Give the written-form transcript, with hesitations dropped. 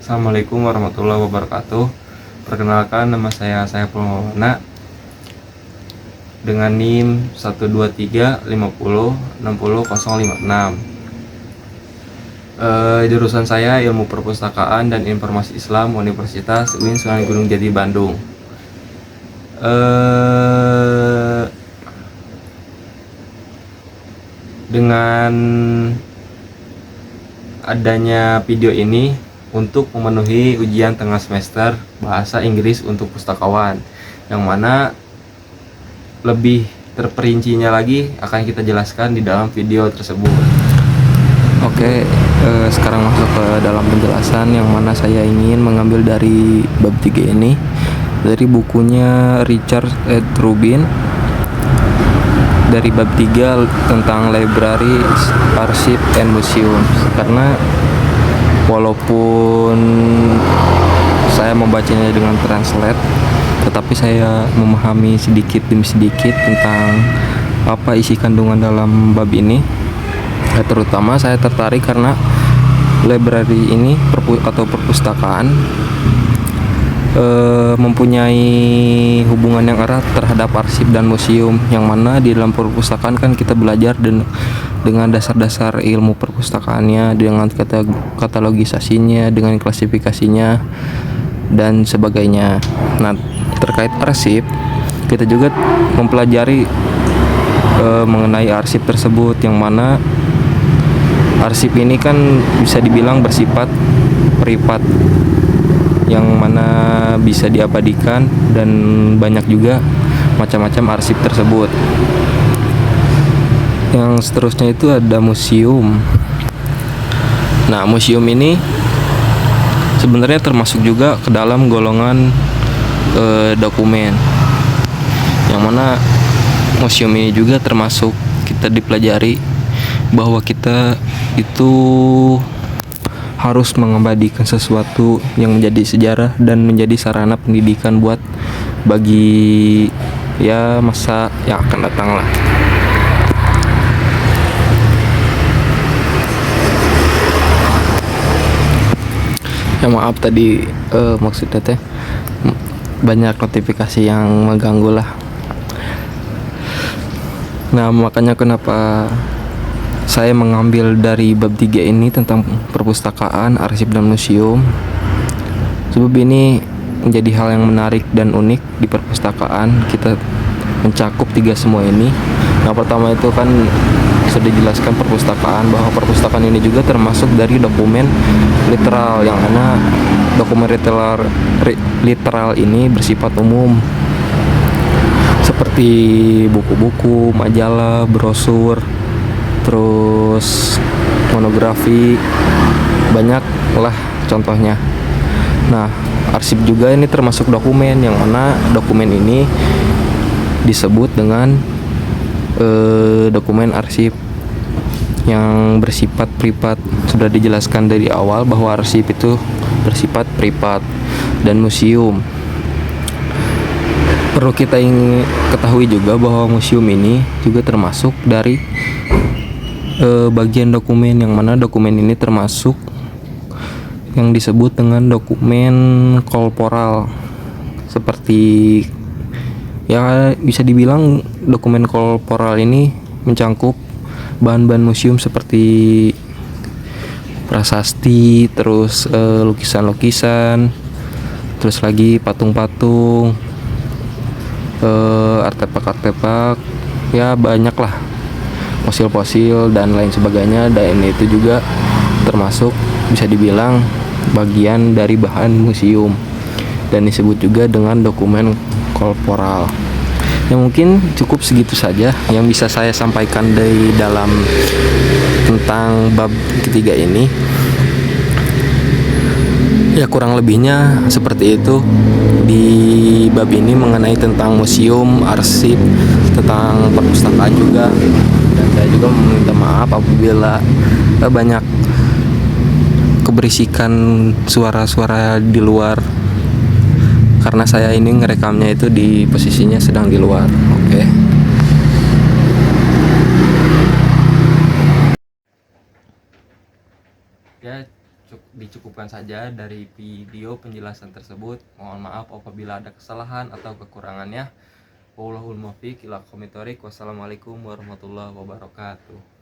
Assalamualaikum warahmatullahi wabarakatuh. Perkenalkan, nama saya Saiful Maulana dengan NIM 123506056. Jurusan saya Ilmu Perpustakaan dan Informasi Islam, Universitas UIN Sunan Gunung Jati, Bandung. Dengan adanya video ini untuk memenuhi ujian tengah semester bahasa Inggris untuk pustakawan, yang mana lebih terperincinya lagi akan kita jelaskan di dalam video tersebut. Oke, sekarang masuk ke dalam penjelasan yang mana saya ingin mengambil dari bab 3 ini dari bukunya Richard Rubin dari bab 3 tentang library, arsip, and museum. Karena walaupun saya membacanya dengan translate, tetapi saya memahami sedikit demi sedikit tentang apa isi kandungan dalam bab ini. Terutama saya tertarik karena library ini atau perpustakaan mempunyai hubungan yang erat terhadap arsip dan museum, yang mana di dalam perpustakaan kan kita belajar dengan dasar-dasar ilmu perpustakaannya, dengan katalogisasinya, dengan klasifikasinya dan sebagainya. Nah, terkait arsip, kita juga mempelajari mengenai arsip tersebut, yang mana arsip ini kan bisa dibilang bersifat privat, yang mana bisa diabadikan, dan banyak juga macam-macam arsip tersebut. Yang seterusnya itu ada museum. Nah, museum ini sebenarnya termasuk juga ke dalam golongan dokumen, yang mana museum ini juga termasuk kita dipelajari bahwa kita itu harus mengabadikan sesuatu yang menjadi sejarah dan menjadi sarana pendidikan buat bagi masa yang akan datang lah. Ya maaf tadi maksudnya teh banyak notifikasi yang mengganggu lah. Nah, makanya kenapa saya mengambil dari bab 3 ini tentang perpustakaan, arsip, dan museum. Sebab ini menjadi hal yang menarik dan unik di perpustakaan. Kita mencakup 3 semua ini. Yang pertama itu kan sudah dijelaskan perpustakaan, bahwa perpustakaan ini juga termasuk dari dokumen literal, yang mana dokumen literal ini bersifat umum, seperti buku-buku, majalah, brosur, terus monografi, banyak lah contohnya. Nah, arsip juga ini termasuk dokumen, yang mana dokumen ini disebut dengan dokumen arsip yang bersifat privat. Sudah dijelaskan dari awal bahwa arsip itu bersifat privat. Dan museum, perlu kita ketahui juga bahwa museum ini juga termasuk dari bagian dokumen, yang mana dokumen ini termasuk yang disebut dengan dokumen korporal. Seperti bisa dibilang dokumen korporal ini mencangkup bahan-bahan museum seperti prasasti, terus lukisan-lukisan, terus lagi patung-patung, artefak-artefak, banyak lah, fosil-fosil dan lain sebagainya. Dan itu juga termasuk bisa dibilang bagian dari bahan museum dan disebut juga dengan dokumen korporal. Ya, mungkin cukup segitu saja yang bisa saya sampaikan dari dalam tentang bab ketiga ini. Ya, kurang lebihnya seperti itu di bab ini mengenai tentang museum, arsip, tentang perpustakaan juga. Dan saya juga meminta maaf apabila banyak keberisikan suara-suara di luar, karena saya ini ngerekamnya itu di posisinya sedang di luar. Oke. Ya, dicukupkan saja dari video penjelasan tersebut. Mohon maaf apabila ada kesalahan atau kekurangannya. Wallahul muwaffiq ila aqwamit thoriq. Wassalamualaikum warahmatullahi wabarakatuh.